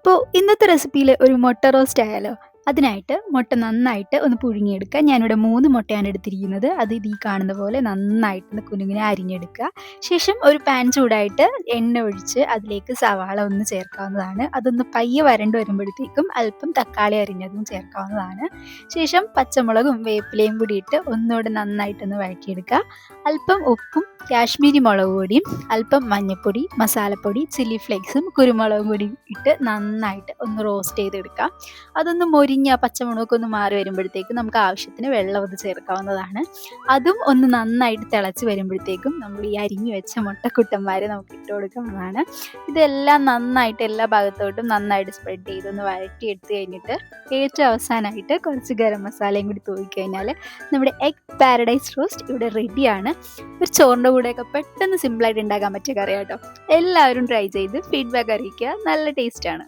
അപ്പോൾ ഇന്നത്തെ റെസിപ്പിയിൽ ഒരു മുട്ട റോസ്റ്റ് ആയാലോ. അതിനായിട്ട് മുട്ട നന്നായിട്ട് ഒന്ന് പുഴുങ്ങിയെടുക്കുക. ഞാനിവിടെ 3 മുട്ടയാണ് എടുത്തിരിക്കുന്നത്. അത് ഈ കാണുന്ന പോലെ നന്നായിട്ടൊന്ന് കുനുകുനെ അരിഞ്ഞെടുക്കുക. ശേഷം ഒരു പാൻ ചൂടായിട്ട് എണ്ണ ഒഴിച്ച് അതിലേക്ക് സവാള ഒന്ന് ചേർക്കാവുന്നതാണ്. അതൊന്ന് പയ്യെ വരണ്ട് വരുമ്പോഴത്തേക്കും അല്പം തക്കാളി അരിഞ്ഞതും ചേർക്കാവുന്നതാണ്. ശേഷം പച്ചമുളകും വേപ്പിലയും കൂടി ഇട്ട് ഒന്നുകൂടെ നന്നായിട്ടൊന്ന് വഴറ്റിയെടുക്കുക. അല്പം ഉപ്പും കാശ്മീരി മുളക് പൊടിയും അല്പം മഞ്ഞൾപ്പൊടി, മസാലപ്പൊടി, ചില്ലി ഫ്ലേക്സും കുരുമുളകും പൊടി ഇട്ട് നന്നായിട്ട് ഒന്ന് റോസ്റ്റ് ചെയ്തെടുക്കാം. അതൊന്ന് മൊരിഞ്ഞ പച്ചമുളകൊക്കെ ഒന്ന് മാറി വരുമ്പോഴത്തേക്കും നമുക്ക് ആവശ്യത്തിന് വെള്ളം അത് ചേർക്കാവുന്നതാണ്. അതും ഒന്ന് നന്നായിട്ട് തിളച്ച് വരുമ്പോഴത്തേക്കും നമ്മൾ ഈ അരിഞ്ഞു വെച്ച മുട്ടക്കുട്ടന്മാരെ നമുക്ക് ഇട്ട് കൊടുക്കുന്നതാണ്. ഇതെല്ലാം നന്നായിട്ട് എല്ലാ ഭാഗത്തോട്ടും നന്നായിട്ട് സ്പ്രെഡ് ചെയ്തൊന്ന് വഴറ്റിയെടുത്ത് കഴിഞ്ഞിട്ട് ഏറ്റവും അവസാനമായിട്ട് കുറച്ച് ഗരം മസാലയും കൂടി തൂക്കിക്കഴിഞ്ഞാൽ നമ്മുടെ എഗ് പാരഡൈസ് റോസ്റ്റ് ഇവിടെ റെഡിയാണ്. ഒരു ചോറിൻ്റെ കൂടെയൊക്കെ പെട്ടെന്ന് സിമ്പിളായിട്ട് ഉണ്ടാക്കാൻ പറ്റിയ കറി കേട്ടോ. എല്ലാവരും ട്രൈ ചെയ്ത് ഫീഡ്ബാക്ക് അറിയിക്കുക. നല്ല ടേസ്റ്റാണ്.